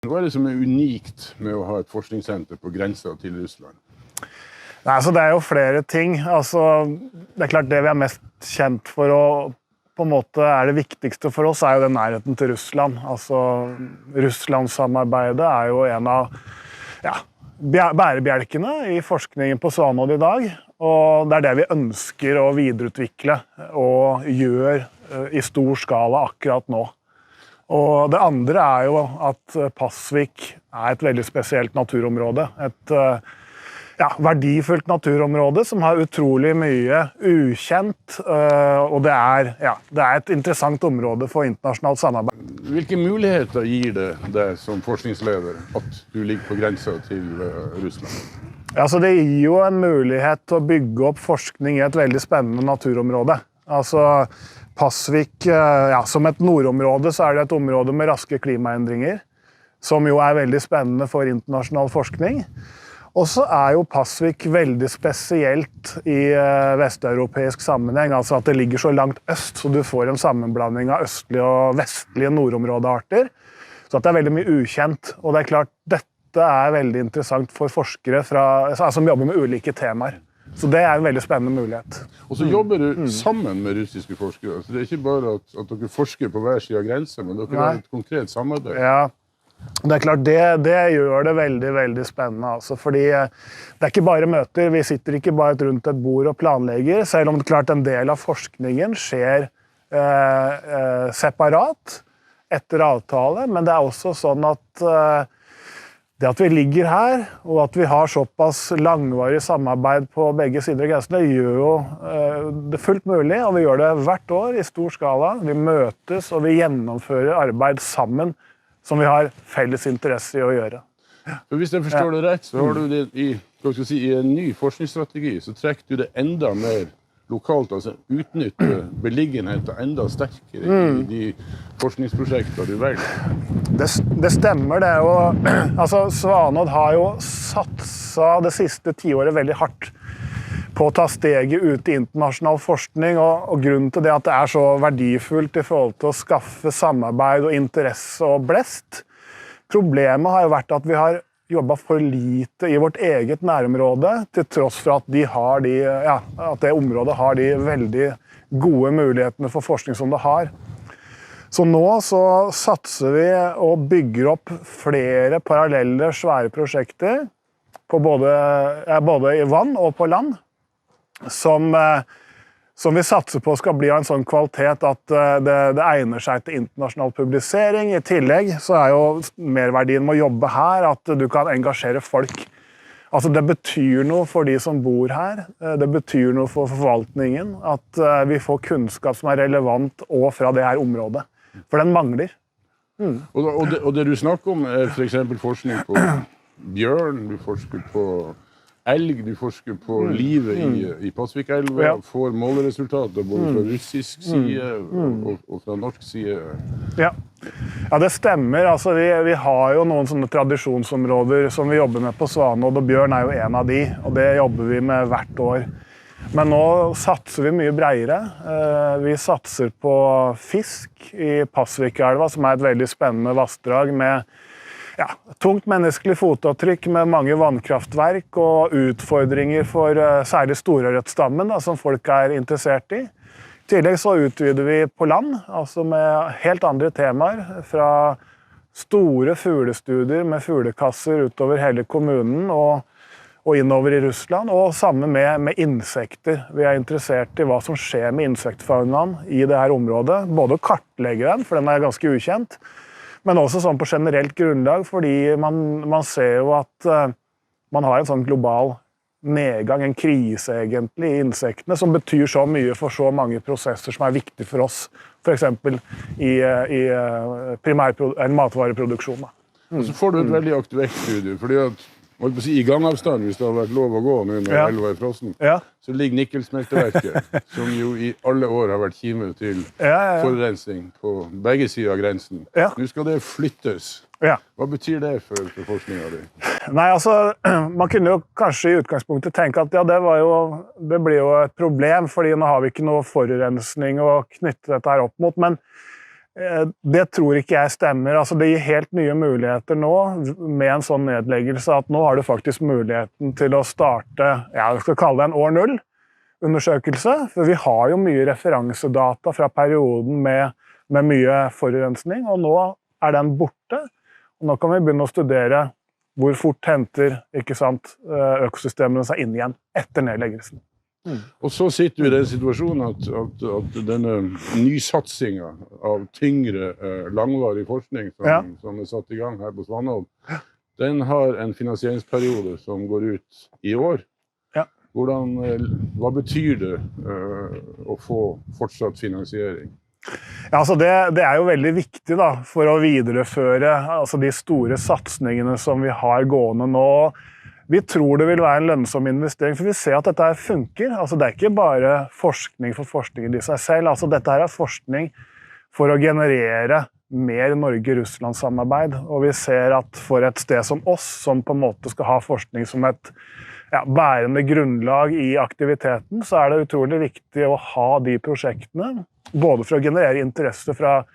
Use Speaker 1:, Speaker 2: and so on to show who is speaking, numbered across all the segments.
Speaker 1: Hva det som unikt med å ha et forskningssenter på grensen til Russland?
Speaker 2: Nei, altså det jo flere ting. Altså, det klart det vi mest kjent for å på en måte det viktigste for oss jo den nærheten til Russland. Altså, Russlandssamarbeidet jo en av bærebjelkene i forskningen på Svanod i dag. Og det det vi ønsker å videreutvikle og gjør i stor skala akkurat nå. Og det andre jo at Pasvik et veldig spesielt naturområde. Et verdifullt naturområde som har utrolig mye ukjent, og det et interessant område for internasjonalt samarbeid.
Speaker 1: Hvilke muligheter gir det deg som forskningsleder at du ligger på grensen til Russland?
Speaker 2: Altså, det gir jo en mulighet til å bygge opp forskning i et veldig spennende naturområde. Altså, Pasvik, som et nordområde, så det et område med raske klimaendringer, som jo veldig spennende for internasjonal forskning. Og så jo Pasvik veldig spesielt i vesteuropeisk sammenheng, altså at det ligger så langt øst, så du får en sammenblanding av østlige og vestlige nordområdearter. Så at det veldig mye ukjent, og det klart, dette veldig interessant for forskere som jobber med ulike temaer. Så det en veldig spennende mulighet.
Speaker 1: Og så jobber du sammen med russiske forskere, så det ikke bare at dere forsker på hver side av grensen, men dere har et konkret samarbeid.
Speaker 2: Ja. Det klart, det gjør det veldig, veldig spennende, altså, fordi det ikke bare møter, vi sitter ikke bare rundt et bord og planlegger, selv om det klart en del av forskningen skjer separat etter avtale, men det også sånn at det at vi ligger her, og at vi har såpass langvarig samarbeid på begge sider av grensene, gjør jo det fullt mulig, og vi gjør det hvert år i stor skala. Vi møtes, og vi gjennomfører arbeid sammen, som vi har felles interesse i å gjøre.
Speaker 1: For hvis jeg forstår det rett, så har du det i en ny forskningsstrategi, så trekker du det enda mer lokalt, altså utnytte beliggenheten enda sterkere i de forskningsprosjekter du velger.
Speaker 2: Det stemmer det, og altså, Svanod har jo satset det siste 10 året veldig hardt på å ta steget ut i internasjonal forskning, og grunnen til det at det så verdifullt i forhold til å skaffe samarbeid og interesse og blest. Problemet har jo vært at vi har jobbet for lite i vårt eget nærområde, til tross for at at det området har de veldig gode mulighetene for forskning som det har. Så nå så satser vi og bygger opp flere parallelle svære prosjekter, på både i vann og på land, som vi satser på skal bli av en sånn kvalitet at det egner seg til internasjonal publisering. I tillegg så jo merverdien med å jobbe her at du kan engasjere folk. Altså det betyr noe for de som bor her, det betyr noe for forvaltningen, at vi får kunnskap som relevant og fra det her området. For den mangler.
Speaker 1: Og det du snakker om for eksempel forskning på bjørn, du forsker på elg, du forsker på livet i Pasvikelva, får måleresultater både fra russisk side og fra norsk side.
Speaker 2: Ja, det stemmer. Altså, vi har jo noen sånne tradisjonsområder som vi jobber med på Svanod, og bjørn jo en av de, og det jobber vi med hvert år. Men nå satser vi mye bredere. Vi satser på fisk i Pasvikelva, som et veldig spennende vassdrag med tungt menneskelig fotavtrykk med mange vannkraftverk og utfordringer for særlig storørretstammen som folk interessert i. I tillegg så utvider vi på land, altså med helt andre temaer, fra store fuglestudier med fuglekasser utover hele kommunen og innover i Russland, og sammen med insekter. Vi interessert i hva som skjer med insektfaunaen i det her området, både å kartlegge den, for den ganske ukjent, men også sånn på generelt grunnlag, fordi man ser jo at man har en sånn global nedgang, en krise egentlig i insektene, som betyr så mye for så mange prosesser som viktige for oss, for eksempel i matvareproduksjon.
Speaker 1: Og så får du et veldig aktuelt studie, fordi at i gangavstand, hvis det har vært lov å gå nå når elva frossen, så ligger Nikkelsmelteverket, som jo i alle år har vært kime til forurensning på begge sider av grensen. Nå skal det flyttes. Hva betyr det for forskningen din?
Speaker 2: Nei, altså, man kunne jo kanskje i utgangspunktet tenke at det blir jo et problem, fordi nå har vi ikke noe forurensning å knytte dette her opp mot, men Det tror ikke jeg stemmer. Altså, det gir helt nye muligheter nå med en sånn nedleggelse, at nå har du faktisk muligheten til å starte, jeg skal kalle det en år 0 undersøkelse, for vi har jo mye referansedata fra perioden med mye forurensning, og nå den borte. Og nå kan vi begynne å studere hvor fort henter, ikke sant, økosystemene seg inn igjen etter nedleggelsen.
Speaker 1: Og så sitter vi i den situasjonen at denne nysatsingen av tyngre, langvarig forskning som satt i gang her på Svanhovd, den har en finansieringsperiode som går ut i år. Hva betyr det å få fortsatt finansiering?
Speaker 2: Ja, altså det jo veldig viktig da, for å videreføre altså de store satsningene som vi har gående nå. Vi tror det vil være en lønnsom investering, for vi ser at dette her funker. Altså, det ikke bare forskning for forskningen i seg selv. Altså, dette her forskning for å generere mer Norge-Russland-samarbeid. Og vi ser at for et sted som oss, som på en måte skal ha forskning som et bærende grunnlag i aktiviteten, så det utrolig viktig å ha de prosjektene, både for å generere interesse fra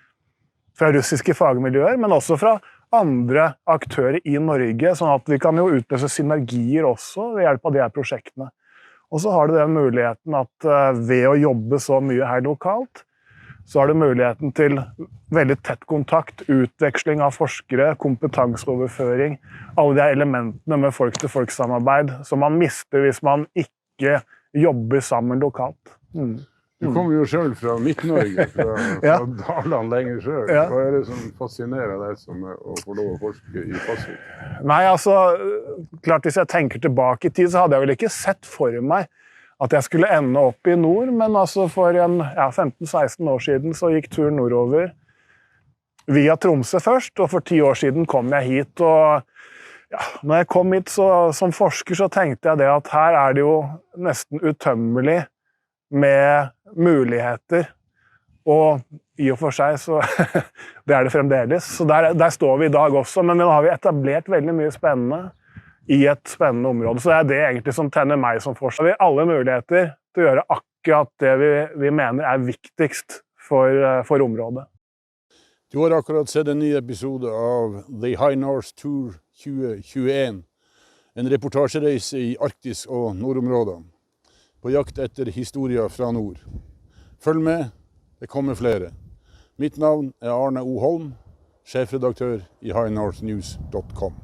Speaker 2: russiske fagmiljøer, men også fra andre aktører i Norge, sånn at vi kan jo utløse synergier også ved hjelp av de her prosjektene. Og så har du den muligheten at ved å jobbe så mye her lokalt, så har du muligheten til veldig tett kontakt, utveksling av forskere, kompetanseoverføring, alle de elementene med folk-til-folk-samarbeid som man mister hvis man ikke jobber sammen lokalt.
Speaker 1: Du kommer jo selv fra Midt-Norge, fra Daland lenger selv. Hva det som fascinerer deg som å få lov å forske i Pasvik?
Speaker 2: Nei, altså, klart hvis jeg tenker tilbake i tid, så hadde jeg vel ikke sett for meg at jeg skulle ende opp i nord, men altså for 15-16 år siden så gikk turen nordover via Tromsø først, og for 10 år siden kom jeg hit, og når jeg kom hit som forsker så tenkte jeg det at her det jo nesten utømmelig med muligheter, og i og for seg så det det fremdeles. Så der står vi i dag også, men nå har vi etablert veldig mye spennende i et spennende område. Så det egentlig som tenner meg som forsker. Vi har alle muligheter til å gjøre akkurat det vi mener viktigst for området.
Speaker 1: Du har akkurat sett en ny episode av The High North Tour 2021, en reportasjereise i Arktis og nordområdene, på jakt etter historier fra nord. Følg med, det kommer flere. Mitt navn Arne O. Holm, sjefredaktør i highnorthnews.com.